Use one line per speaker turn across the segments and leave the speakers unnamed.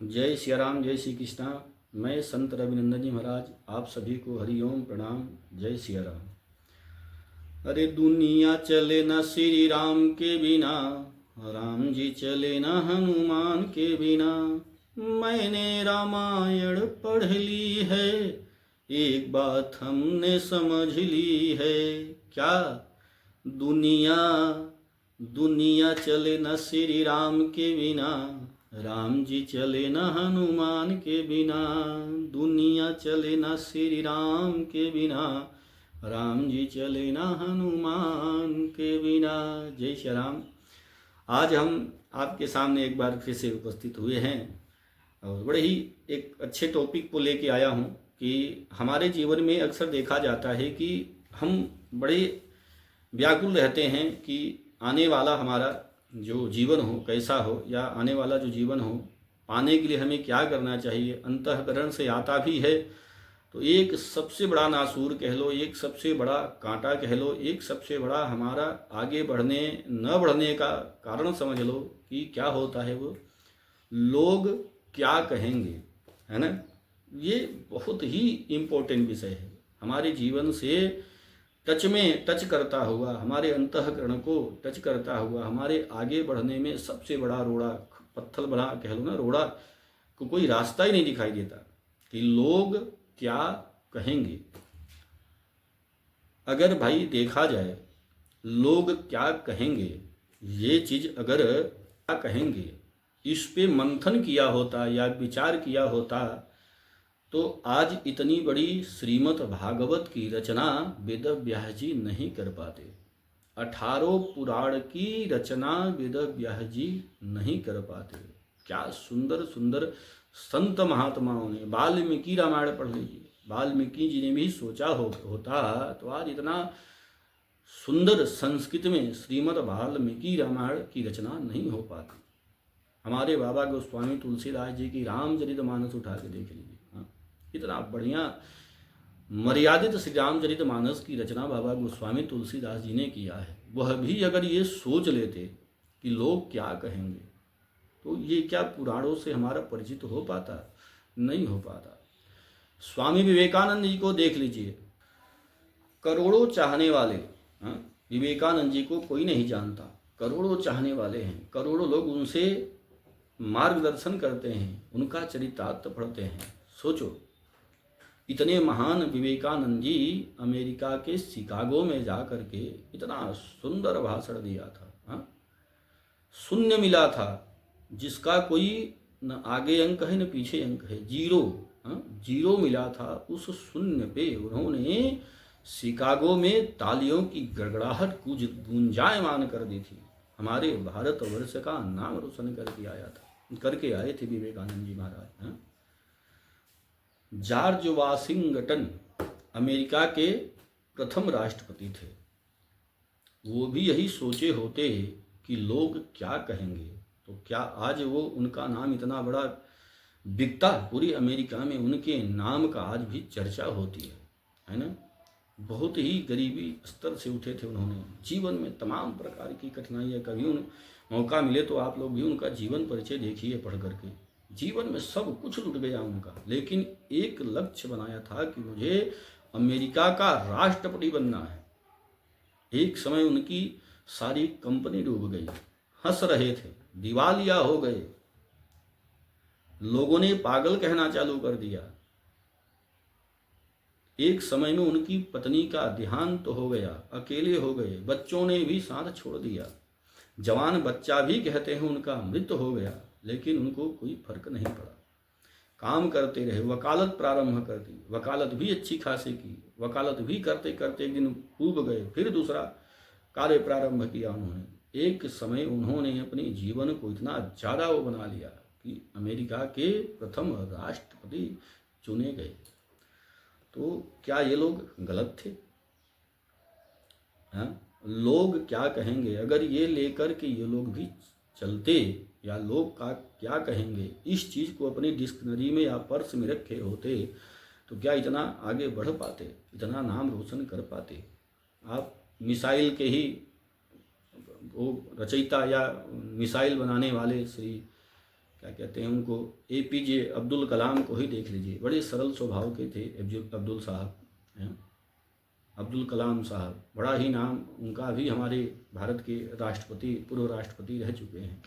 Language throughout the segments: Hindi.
जय सिया राम, जय श्री कृष्णा। मैं संत रविनंदन जी महाराज आप सभी को हरिओम प्रणाम। जय सिया राम। अरे दुनिया चले न श्री राम के बिना, राम जी चले न हनुमान के बिना। मैंने रामायण पढ़ ली है, एक बात हमने समझ ली है। क्या? दुनिया दुनिया चले न श्री राम के बिना, राम जी चले न हनुमान के बिना। दुनिया चले न श्री राम के बिना, राम जी चले न हनुमान के बिना। जय श्री राम। आज हम आपके सामने एक बार फिर से उपस्थित हुए हैं और बड़े ही एक अच्छे टॉपिक को लेके आया हूँ कि हमारे जीवन में अक्सर देखा जाता है कि हम बड़े व्याकुल रहते हैं कि आने वाला हमारा जो जीवन हो कैसा हो, या आने वाला जो जीवन हो पाने के लिए हमें क्या करना चाहिए। अंतःकरण से आता भी है तो एक सबसे बड़ा नासूर कह लो, एक सबसे बड़ा कांटा कह लो, एक सबसे बड़ा हमारा आगे बढ़ने न बढ़ने का कारण समझ लो कि क्या होता है वो लोग क्या कहेंगे, है ना। ये बहुत ही इम्पोर्टेंट विषय है, हमारे जीवन से टच करता हुआ, हमारे अंतःकरण को टच करता हुआ, हमारे आगे बढ़ने में सबसे बड़ा रोड़ा, पत्थर बना कह लो ना, रोड़ा को कोई रास्ता ही नहीं दिखाई देता कि लोग क्या कहेंगे। अगर भाई देखा जाए लोग क्या कहेंगे, ये चीज अगर क्या कहेंगे इस पे मंथन किया होता या विचार किया होता तो आज इतनी बड़ी श्रीमद् भागवत की रचना वेद व्यास जी नहीं कर पाते। 18 पुराण की रचना वेद व्यास जी नहीं कर पाते। क्या सुंदर सुंदर संत महात्माओं ने, वाल्मीकि रामायण पढ़ लीजिए, वाल्मीकि जी ने भी सोचा होता तो आज इतना सुंदर संस्कृत में श्रीमद् वाल्मीकि रामायण की रचना नहीं हो पाती। हमारे बाबा गोस्वामी तुलसीदास जी की रामचरितमानस उठा के देख लीजिए, इतना बढ़िया मर्यादित श्री रामचरितमानस की रचना बाबा गोस्वामी तुलसीदास जी ने किया है। वह भी अगर ये सोच लेते कि लोग क्या कहेंगे तो ये क्या पुराणों से हमारा परिचित हो पाता? नहीं हो पाता। स्वामी विवेकानंद जी को देख लीजिए, करोड़ों चाहने वाले, विवेकानंद जी को कोई नहीं जानता, करोड़ों चाहने वाले हैं, करोड़ों लोग उनसे मार्गदर्शन करते हैं, उनका चरितार्थ पढ़ते हैं। सोचो, इतने महान विवेकानंद जी अमेरिका के शिकागो में जा कर के इतना सुंदर भाषण दिया था, शून्य मिला था जिसका कोई न आगे अंक है न पीछे अंक है, जीरो मिला था। उस शून्य पे उन्होंने शिकागो में तालियों की गड़गड़ाहट गूंजायमान कर दी थी। हमारे भारतवर्ष का नाम रोशन करके आए थे विवेकानंद जी महाराज। जॉर्ज वाशिंगटन अमेरिका के प्रथम राष्ट्रपति थे, वो भी यही सोचे होते कि लोग क्या कहेंगे तो क्या आज वो उनका नाम इतना बड़ा बिकता, पूरी अमेरिका में उनके नाम का आज भी चर्चा होती है ना। बहुत ही गरीबी स्तर से उठे थे उन्होंने, जीवन में तमाम प्रकार की कठिनाइयाँ, कभी उन मौका मिले तो आप लोग भी उनका जीवन परिचय देखिए पढ़ करके। जीवन में सब कुछ लुट गया उनका, लेकिन एक लक्ष्य बनाया था कि मुझे अमेरिका का राष्ट्रपति बनना है। एक समय उनकी सारी कंपनी डूब गई, हंस रहे थे, दिवालिया हो गए, लोगों ने पागल कहना चालू कर दिया। एक समय में उनकी पत्नी का देहांत हो गया, अकेले हो गए, बच्चों ने भी साथ छोड़ दिया, जवान बच्चा भी कहते हैं उनका मृत्यु हो गया, लेकिन उनको कोई फर्क नहीं पड़ा। काम करते रहे, वकालत प्रारंभ कर दी, वकालत भी अच्छी खासी की, वकालत भी करते करते एक दिन ऊब गए, फिर दूसरा कार्य प्रारंभ किया उन्होंने। एक समय उन्होंने अपने जीवन को इतना ज़्यादा वो बना लिया कि अमेरिका के प्रथम राष्ट्रपति चुने गए। तो क्या ये लोग गलत थे? लोग क्या कहेंगे, अगर ये लेकर के ये लोग भी चलते, या लोग का क्या कहेंगे इस चीज़ को अपनी डिक्शनरी में या पर्स में रखे होते तो क्या इतना आगे बढ़ पाते, इतना नाम रोशन कर पाते? आप मिसाइल के ही वो रचयिता या मिसाइल बनाने वाले श्री क्या कहते हैं उनको, APJ अब्दुल कलाम को ही देख लीजिए, बड़े सरल स्वभाव के थे अब्दुल साहब हैं, अब्दुल कलाम साहब, बड़ा ही नाम उनका भी हमारे भारत के राष्ट्रपति, पूर्व राष्ट्रपति रह चुके हैं,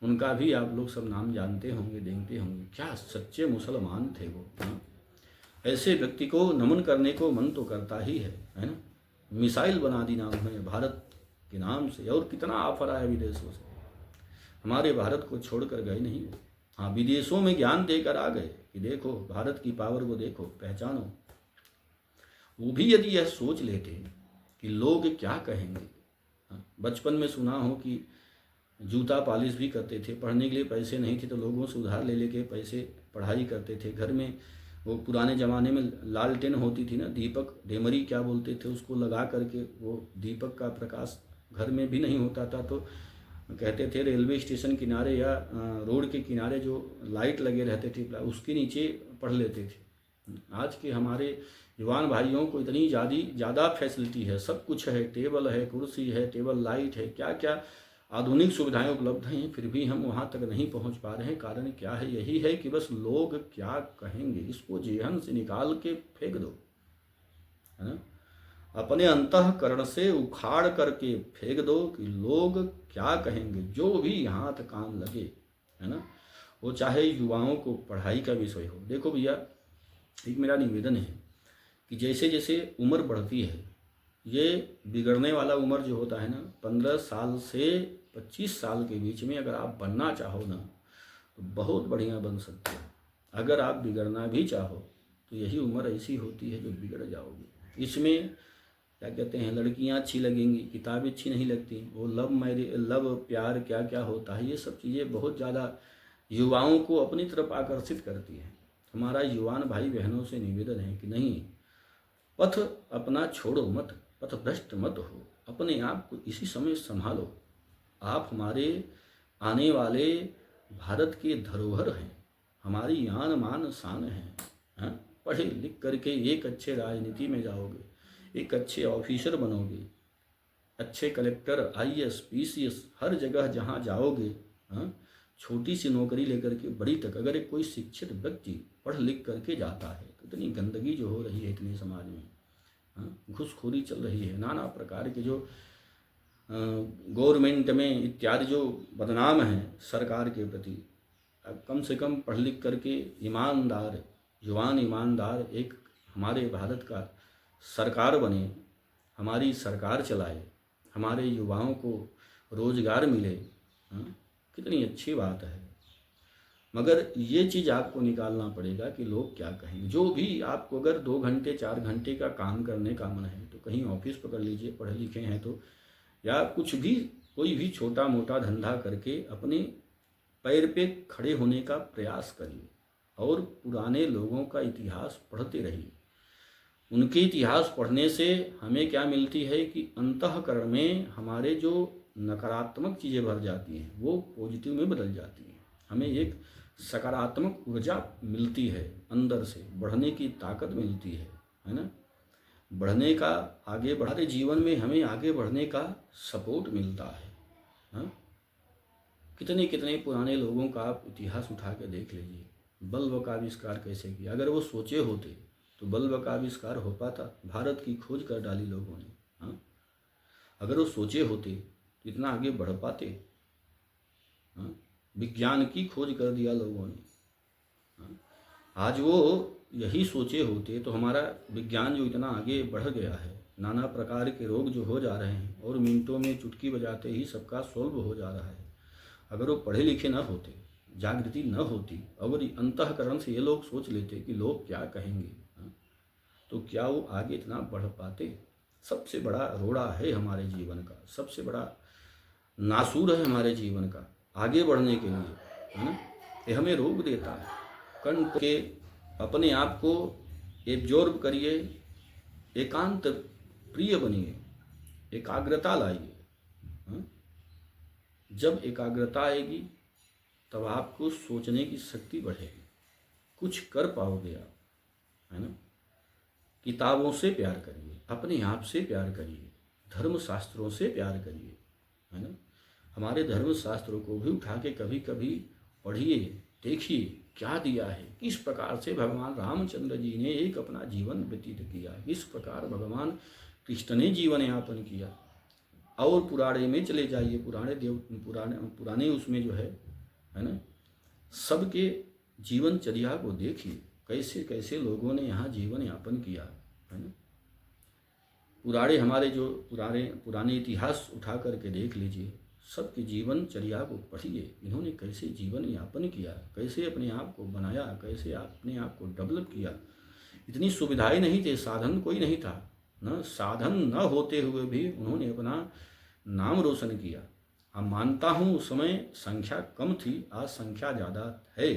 उनका भी आप लोग सब नाम जानते होंगे, देखते होंगे। क्या सच्चे मुसलमान थे वो, हाँ? ऐसे व्यक्ति को नमन करने को मन तो करता ही है ना। मिसाइल बना दी ना उन्होंने भारत के नाम से, और कितना ऑफर आया विदेशों से, हमारे भारत को छोड़कर गए नहीं। हाँ, विदेशों में ज्ञान देकर आ गए कि देखो भारत की पावर को देखो, पहचानो। वो भी यदि यह सोच लेते कि लोग क्या कहेंगे। बचपन में सुना हो कि जूता पॉलिश भी करते थे, पढ़ने के लिए पैसे नहीं थे तो लोगों से उधार ले लेके पैसे पढ़ाई करते थे। घर में वो पुराने ज़माने में लालटेन होती थी ना, दीपक डेमरी क्या बोलते थे उसको, लगा करके वो दीपक का प्रकाश घर में भी नहीं होता था तो कहते थे रेलवे स्टेशन किनारे या रोड के किनारे जो लाइट लगे रहते थे उसके नीचे पढ़ लेते थे। आज के हमारे जवान भाइयों को इतनी ज़्यादा फैसिलिटी है, सब कुछ है, टेबल है, कुर्सी है, टेबल लाइट है, क्या क्या आधुनिक सुविधाएं उपलब्ध हैं, फिर भी हम वहाँ तक नहीं पहुँच पा रहे हैं। कारण क्या है? यही है कि बस लोग क्या कहेंगे, इसको जेहन से निकाल के फेंक दो, है ना। अपने अंतःकरण से उखाड़ करके फेंक दो कि लोग क्या कहेंगे, जो भी हाथ काम लगे, है ना। वो चाहे युवाओं को पढ़ाई का विषय हो। देखो भैया, एक मेरा निवेदन है कि जैसे जैसे उम्र बढ़ती है, ये बिगड़ने वाला उम्र जो होता है ना, 15 साल से 25 साल के बीच में अगर आप बनना चाहो ना तो बहुत बढ़िया बन सकते हो। अगर आप बिगड़ना भी चाहो तो यही उम्र ऐसी होती है जो बिगड़ जाओगे। इसमें क्या कहते हैं, लड़कियां अच्छी लगेंगी, किताबें अच्छी नहीं लगती, वो लव प्यार क्या क्या होता है, ये सब चीज़ें बहुत ज़्यादा युवाओं को अपनी तरफ आकर्षित करती हैं। हमारा युवान भाई बहनों से निवेदन है कि नहीं, पथ अपना छोड़ो मत, पथ भ्रष्ट मत हो, अपने आप को इसी समय संभालो। आप हमारे आने वाले भारत के धरोहर हैं, हमारी आन मान शान हैं। पढ़े लिख करके एक अच्छे राजनीति में जाओगे, एक अच्छे ऑफिसर बनोगे, अच्छे कलेक्टर, IAS PCS हर जगह जहाँ जाओगे, छोटी सी नौकरी लेकर के बड़ी तक, अगर एक कोई शिक्षित व्यक्ति पढ़ लिख करके जाता है तो इतनी गंदगी जो हो रही है इतने समाज में, घूसखोरी चल रही है, नाना प्रकार के जो गवर्नमेंट में इत्यादि जो बदनाम हैं सरकार के प्रति, कम से कम पढ़ लिख करके ईमानदार जवान ईमानदार एक हमारे भारत का सरकार बने, हमारी सरकार चलाए, हमारे युवाओं को रोजगार मिले, कितनी अच्छी बात है। मगर ये चीज़ आपको निकालना पड़ेगा कि लोग क्या कहेंगे। जो भी आपको अगर 2 घंटे 4 घंटे का काम करने का मन है तो कहीं ऑफिस पकड़ लीजिए, पढ़े लिखे हैं तो, या कुछ भी कोई भी छोटा मोटा धंधा करके अपने पैर पे खड़े होने का प्रयास करिए और पुराने लोगों का इतिहास पढ़ते रहिए। उनके इतिहास पढ़ने से हमें क्या मिलती है कि अंतःकरण में हमारे जो नकारात्मक चीज़ें भर जाती हैं वो पॉजिटिव में बदल जाती हैं। हमें एक सकारात्मक ऊर्जा मिलती है, अंदर से बढ़ने की ताकत मिलती है ना। बढ़ने का, आगे बढ़ाते जीवन में हमें आगे बढ़ने का सपोर्ट मिलता है। हाँ, कितने कितने पुराने लोगों का आप इतिहास उठा के देख लीजिए, बल्ब का आविष्कार कैसे किया। अगर वो सोचे होते तो बल्ब का आविष्कार हो पाता? भारत की खोज कर डाली लोगों ने। हाँ, अगर वो सोचे होते तो इतना आगे बढ़ पाते? हाँ, विज्ञान की खोज कर दिया लोगों ने। हाँ, आज वो यही सोचे होते तो हमारा विज्ञान जो इतना आगे बढ़ गया है, नाना प्रकार के रोग जो हो जा रहे हैं और मिनटों में चुटकी बजाते ही सबका सॉल्व हो जा रहा है, अगर वो पढ़े लिखे न होते, जागृति न होती, अगर अंतःकरण से ये लोग सोच लेते कि लोग क्या कहेंगे, तो क्या वो आगे इतना बढ़ पाते? सबसे बड़ा रोड़ा है हमारे जीवन का, सबसे बड़ा नासूर है हमारे जीवन का आगे बढ़ने के लिए, है ना। ये हमें रोक देता है। कंठ के अपने आप को एब्जॉर्ब करिए, एकांत प्रिय बनिए, एकाग्रता लाइए। जब एकाग्रता आएगी तब आपको सोचने की शक्ति बढ़ेगी, कुछ कर पाओगे आप, है ना। किताबों से प्यार करिए, अपने आप से प्यार करिए, धर्म शास्त्रों से प्यार करिए, है ना। हमारे धर्म शास्त्रों को भी उठा के कभी कभी पढ़िए, देखिए क्या दिया है, किस प्रकार से भगवान रामचंद्र जी ने एक अपना जीवन व्यतीत किया, किस प्रकार भगवान कृष्ण ने जीवन यापन किया। और पुराणे में चले जाइए, पुराने उसमें जो है ना, सबके जीवनचर्या को देखिए, कैसे कैसे लोगों ने यहाँ जीवन यापन किया है ना। पुराने हमारे जो पुराने इतिहास उठा करके देख लीजिए, सबके जीवनचर्या को पढ़िए, इन्होंने कैसे जीवन यापन किया, कैसे अपने आप को बनाया, कैसे अपने आप को डेवलप किया। इतनी सुविधाएं नहीं थे, साधन कोई नहीं था न, साधन न होते हुए भी उन्होंने अपना नाम रोशन किया। हम मानता हूँ उस समय संख्या कम थी, आज संख्या ज़्यादा है,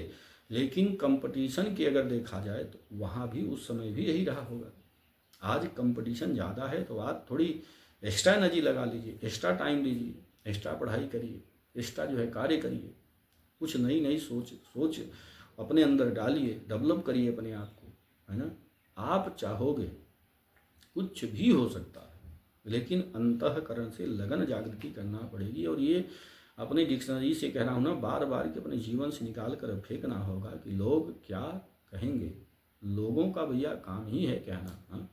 लेकिन कंपटीशन की अगर देखा जाए तो वहाँ भी उस समय भी यही रहा होगा। आज कंपटीशन ज़्यादा है तो आज थोड़ी एक्स्ट्रा एनर्जी लगा लीजिए, एक्स्ट्रा टाइम लीजिए, एक्स्ट्रा पढ़ाई करिए, एक्स्ट्रा जो है कार्य करिए, कुछ नई नई सोच अपने अंदर डालिए, डेवलप करिए अपने आप को, है ना। आप चाहोगे कुछ भी हो सकता है, लेकिन अंतःकरण से लगन जागृति करना पड़ेगी। और ये अपने डिक्शनरी से कह रहा हूँ ना, बार बार कि अपने जीवन से निकाल कर फेंकना होगा कि लोग क्या कहेंगे। लोगों का भैया काम ही है कहना। हाँ,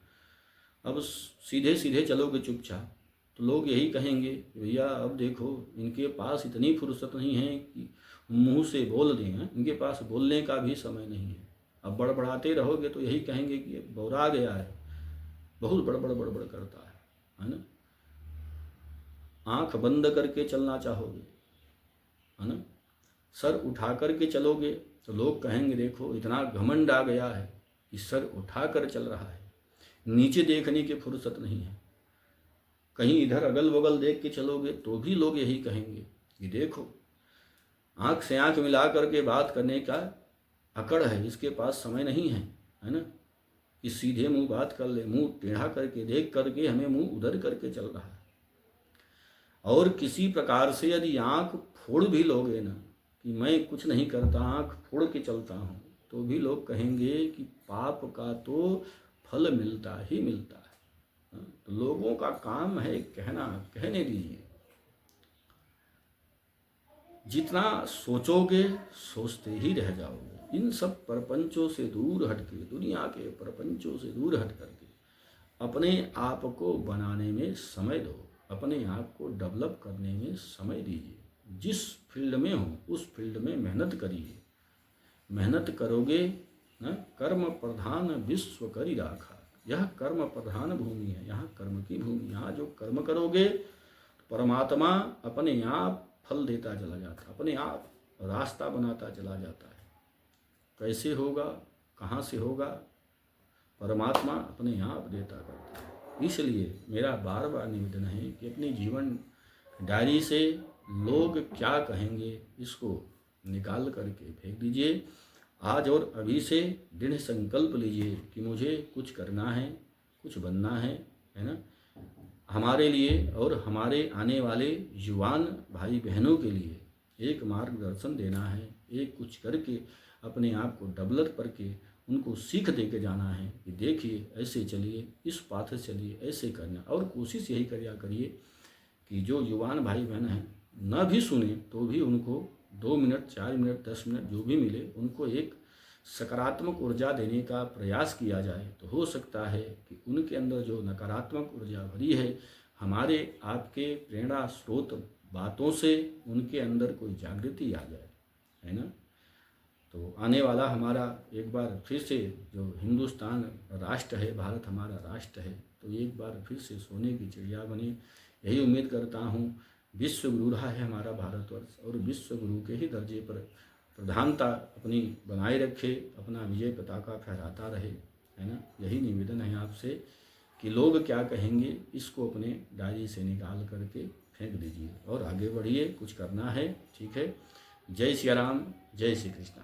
अब सीधे सीधे चलोगे चुपचाप तो लोग यही कहेंगे भैया अब देखो इनके पास इतनी फुर्सत नहीं है कि मुंह से बोल दें, इनके पास बोलने का भी समय नहीं है। अब बड़बड़ाते रहोगे तो यही कहेंगे कि बौरा गया है, बहुत बड़बड़ करता है ना। आंख बंद करके चलना चाहोगे, है ना, सर उठा करके चलोगे तो लोग कहेंगे देखो इतना घमंड आ गया है कि सर उठा कर चल रहा है, नीचे देखने की फुर्सत नहीं है। कहीं इधर अगल बगल देख के चलोगे तो भी लोग यही कहेंगे कि देखो आंख से आंख मिला करके बात करने का अकड़ है, इसके पास समय नहीं है, है ना, कि सीधे मुंह बात कर ले, मुंह टेढ़ा करके देख करके हमें मुंह उधर करके चल रहा है। और किसी प्रकार से यदि आंख फोड़ भी लोगे ना कि मैं कुछ नहीं करता, आंख फोड़ के चलता हूँ, तो भी लोग कहेंगे कि पाप का तो फल मिलता ही मिलता है। तो लोगों का काम है कहना, कहने दीजिए। जितना सोचोगे सोचते ही रह जाओगे। इन सब प्रपंचों से दूर हटके, दुनिया के प्रपंचों से दूर हट करके अपने आप को बनाने में समय दो, अपने आप को डेवलप करने में समय दीजिए। जिस फील्ड में हो उस फील्ड में मेहनत करिए। मेहनत करोगे न, कर्म प्रधान विश्व करी राखा। यह कर्म प्रधान भूमि है, यहाँ कर्म की भूमि। यहाँ जो कर्म करोगे परमात्मा अपने आप फल देता चला जाता, अपने आप रास्ता बनाता चला जाता है। कैसे होगा, कहाँ से होगा, परमात्मा अपने आप देता करता है। इसलिए मेरा बार बार निवेदन है कि अपनी जीवन डायरी से लोग क्या कहेंगे इसको निकाल करके फेंक दीजिए। आज और अभी से दृढ़ संकल्प लीजिए कि मुझे कुछ करना है, कुछ बनना है ना, हमारे लिए और हमारे आने वाले युवान भाई बहनों के लिए एक मार्गदर्शन देना है। एक कुछ करके अपने आप को डेवलप करके उनको सीख दे के जाना है कि देखिए ऐसे चलिए, इस पाथ से चलिए, ऐसे करना। और कोशिश यही करिए कि जो युवान भाई बहन हैं न भी सुने तो भी उनको 2 मिनट, 4 मिनट, 10 मिनट जो भी मिले, उनको एक सकारात्मक ऊर्जा देने का प्रयास किया जाए। तो हो सकता है कि उनके अंदर जो नकारात्मक ऊर्जा भरी है, हमारे आपके प्रेरणा स्रोत बातों से उनके अंदर कोई जागृति आ जाए, है ना। तो आने वाला हमारा एक बार फिर से जो हिंदुस्तान राष्ट्र है, भारत हमारा राष्ट्र है, तो एक बार फिर से सोने की चिड़िया बने, यही उम्मीद करता हूँ। विश्व गुरु रहा है हमारा भारतवर्ष और विश्व गुरु के ही दर्जे पर प्रधानता अपनी बनाए रखे, अपना विजय पताका फहराता रहे, है ना। यही निवेदन है आपसे कि लोग क्या कहेंगे इसको अपने डायरी से निकाल करके फेंक दीजिए और आगे बढ़िए, कुछ करना है, ठीक है। जय सिया राम, जय श्री कृष्ण।